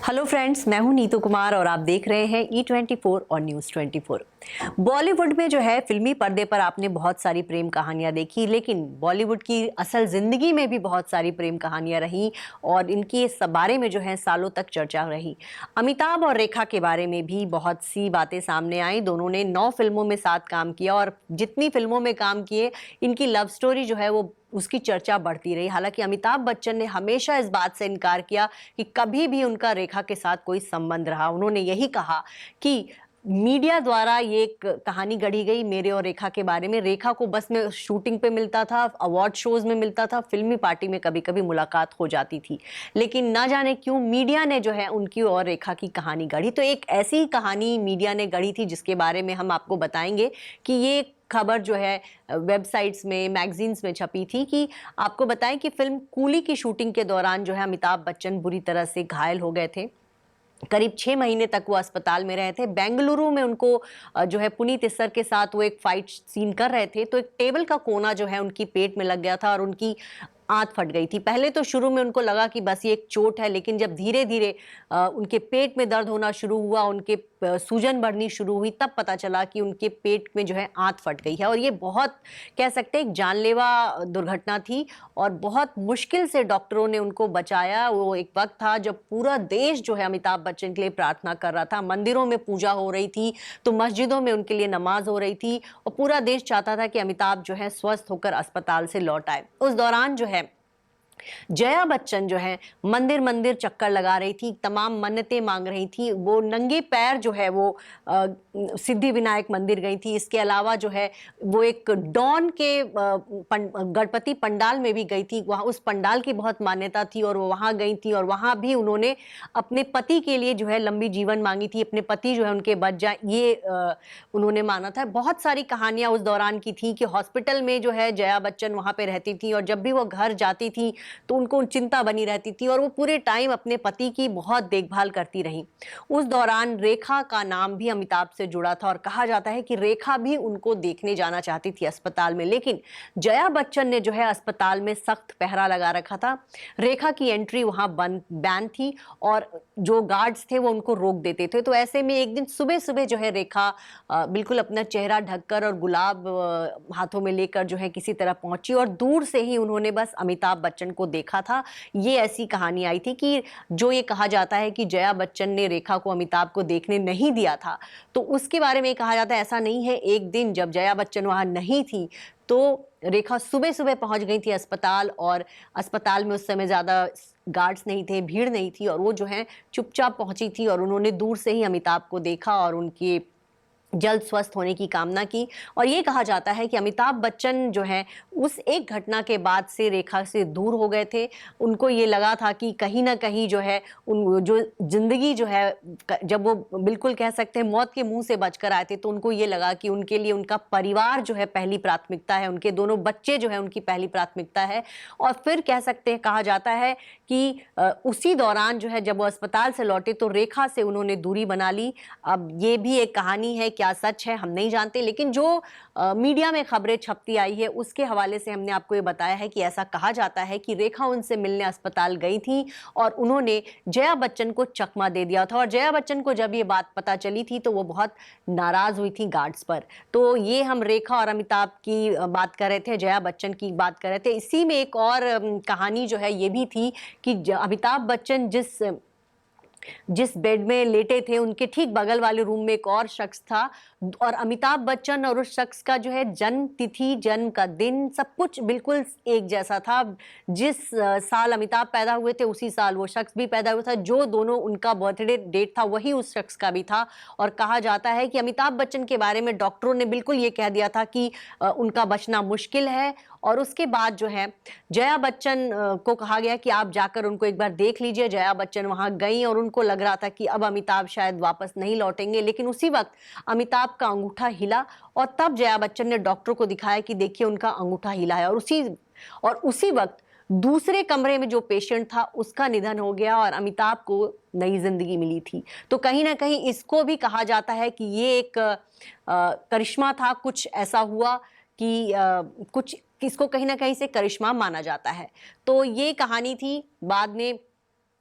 Hello friends, मैं हूं नीतू कुमार और आप देख रहे हैं E24 और न्यूज़ 24। बॉलीवुड में जो है फिल्मी पर्दे पर आपने बहुत सारी प्रेम कहानियां देखी, लेकिन बॉलीवुड की असल जिंदगी में भी बहुत सारी प्रेम कहानियां रही और इनकी इस बारे में जो है सालों तक चर्चा रही। अमिताभ और रेखा के बारे में भी बहुत सी बातें सामने आई। दोनों ने 9 फिल्मों में साथ काम किया और जितनी फिल्मों में काम किए, इनकी लव स्टोरी जो है वो उसकी चर्चा बढ़ती रही। हालांकि अमिताभ बच्चन ने हमेशा इस बात से इनकार किया कि कभी भी उनका रेखा के साथ कोई संबंध रहा। उन्होंने यही कहा कि मीडिया द्वारा ये एक कहानी गढ़ी गई मेरे और रेखा के बारे में। रेखा को बस में शूटिंग पे मिलता था, अवार्ड शोज में मिलता था, फिल्मी पार्टी में कभी कभी मुलाकात हो जाती थी, लेकिन ना जाने क्यों मीडिया ने जो है उनकी और रेखा की कहानी गढ़ी। तो एक ऐसी कहानी मीडिया ने गढ़ी थी जिसके बारे में हम आपको बताएंगे कि ये खबर जो है वेबसाइट्स में, मैगजीन्स में छपी थी कि आपको बताएं कि फिल्म कूली की शूटिंग के दौरान जो है अमिताभ बच्चन बुरी तरह से घायल हो गए थे। करीब 6 महीने तक वो अस्पताल में रहे थे। बेंगलुरु में उनको जो है पुनीत इस्सर के साथ वो एक फाइट सीन कर रहे थे, तो एक टेबल का कोना जो है उनकी पेट में लग गया था और उनकी आंत फट गई थी। पहले तो शुरू में उनको लगा कि बस ये एक चोट है, लेकिन जब धीरे धीरे उनके पेट में दर्द होना शुरू हुआ, उनके सूजन बढ़नी शुरू हुई, तब पता चला कि उनके पेट में जो है आंत फट गई है। और ये बहुत, कह सकते हैं, एक जानलेवा दुर्घटना थी और बहुत मुश्किल से डॉक्टरों ने उनको बचाया। वो एक वक्त था जब पूरा देश जो है अमिताभ बच्चन के लिए प्रार्थना कर रहा था। मंदिरों में पूजा हो रही थी, तो मस्जिदों में उनके लिए नमाज हो रही थी और पूरा देश चाहता था कि अमिताभ जो है स्वस्थ होकर अस्पताल से लौट आए। उस दौरान जो है जया बच्चन जो है मंदिर मंदिर चक्कर लगा रही थी, तमाम मन्नतें मांग रही थी। वो नंगे पैर जो है वो सिद्धि विनायक मंदिर गई थी। इसके अलावा जो है वो एक डॉन के गणपति पंडाल में भी गई थी। वहाँ उस पंडाल की बहुत मान्यता थी और वो वहाँ गई थी और वहाँ भी उन्होंने अपने पति के लिए जो है लंबी जीवन मांगी थी, अपने पति जो है उनके बच जाए, ये उन्होंने माना था। बहुत सारी कहानियां उस दौरान की थी कि हॉस्पिटल में जो है जया बच्चन वहाँ पे रहती थी और जब भी वो घर जाती थी तो उनको चिंता बनी रहती थी और वो पूरे टाइम अपने पति की बहुत देखभाल करती रही। उस दौरान रेखा का नाम भी अमिताभ से जुड़ा था और कहा जाता है कि रेखा भी उनको देखने जाना चाहती थी अस्पताल में, लेकिन जया बच्चन ने जो है अस्पताल में सख्त पहरा लगा रखा था। रेखा की एंट्री वहां बैन थी और जो गार्ड्स थे वो उनको रोक देते थे। तो ऐसे में एक दिन सुबह सुबह जो है रेखा बिल्कुल अपना चेहरा ढककर और गुलाब हाथों में लेकर जो है किसी तरह पहुंची और दूर से ही उन्होंने बस अमिताभ बच्चन को देखा था। ये ऐसी कहानी आई थी कि जो ये कहा जाता है कि जया बच्चन ने रेखा को अमिताभ को देखने नहीं दिया था, तो उसके बारे में कहा जाता है ऐसा नहीं है। एक दिन जब जया बच्चन वहां नहीं थी तो रेखा सुबह सुबह पहुंच गई थी अस्पताल और अस्पताल में उस समय ज्यादा गार्ड्स नहीं थे, भीड़ नहीं थी और वो जो है चुपचाप पहुंची थी और उन्होंने दूर से ही अमिताभ को देखा और उनके जल्द स्वस्थ होने की कामना की। और ये कहा जाता है कि अमिताभ बच्चन जो है उस एक घटना के बाद से रेखा से दूर हो गए थे। उनको ये लगा था कि कहीं ना कहीं जो है उन जो जिंदगी जो है, जब वो बिल्कुल कह सकते हैं मौत के मुंह से बचकर आए थे, तो उनको ये लगा कि उनके लिए उनका परिवार जो है पहली प्राथमिकता है, उनके दोनों बच्चे जो है उनकी पहली प्राथमिकता है। और फिर कह सकते हैं, कहा जाता है कि उसी दौरान जो है जब वो अस्पताल से लौटे तो रेखा से उन्होंने दूरी बना ली। अब ये भी एक कहानी है, क्या सच है हम नहीं जानते, लेकिन जो मीडिया में खबरें छपती आई है उसके हवाले से हमने आपको ये बताया है कि ऐसा कहा जाता है कि रेखा उनसे मिलने अस्पताल गई थी और उन्होंने जया बच्चन को चकमा दे दिया था। और जया बच्चन को जब ये बात पता चली थी तो वो बहुत नाराज हुई थी गार्ड्स पर। तो ये हम रेखा और अमिताभ की बात कर रहे थे, जया बच्चन की बात कर रहे थे। इसी में एक और कहानी जो है ये भी थी कि अमिताभ बच्चन जिस बेड में लेटे थे उनके ठीक बगल वाले रूम में एक और शख्स था और अमिताभ बच्चन और उस शख्स का जो है जन्म तिथि, जन्म का दिन, सब कुछ बिल्कुल एक जैसा था। जिस साल अमिताभ पैदा हुए थे उसी साल वो शख्स भी पैदा हुआ था। जो दोनों उनका बर्थडे डेट था वही उस शख्स का भी था। और कहा जाता है कि अमिताभ बच्चन के बारे में डॉक्टरों ने बिल्कुल ये कह दिया था कि उनका बचना मुश्किल है। और उसके बाद जो है जया बच्चन को कहा गया कि आप जाकर उनको एक बार देख लीजिए। जया बच्चन वहां गई और उनको लग रहा था कि अब अमिताभ शायद वापस नहीं लौटेंगे, लेकिन उसी वक्त अमिताभ का अंगूठा हिला और तब जया बच्चन ने डॉक्टर को दिखाया कि देखिए उनका अंगूठा हिला है। और उसी वक्त दूसरे कमरे में जो पेशेंट था उसका निधन हो गया और अमिताभ को नई जिंदगी मिली थी। तो कहीं ना कहीं इसको भी कहा जाता है कि ये एक करिश्मा था, कुछ ऐसा हुआ कि कुछ किसको कहीं ना कहीं से करिश्मा माना जाता है। तो ये कहानी थी। बाद में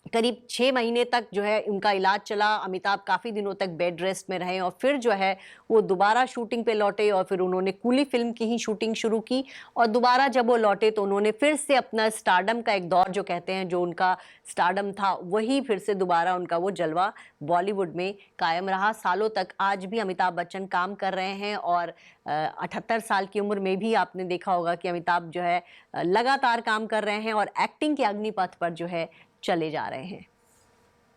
करीब 6 महीने तक जो है उनका इलाज चला। अमिताभ काफ़ी दिनों तक बेड रेस्ट में रहे और फिर जो है वो दोबारा शूटिंग पे लौटे और फिर उन्होंने कूली फिल्म की ही शूटिंग शुरू की। और दोबारा जब वो लौटे तो उन्होंने फिर से अपना स्टारडम का एक दौर जो कहते हैं, जो उनका स्टारडम था, वही फिर से दोबारा उनका वो जलवा बॉलीवुड में कायम रहा सालों तक। आज भी अमिताभ बच्चन काम कर रहे हैं और 78 साल की उम्र में भी आपने देखा होगा कि अमिताभ जो है लगातार काम कर रहे हैं और एक्टिंग के अग्निपथ पर जो है चले जा रहे हैं।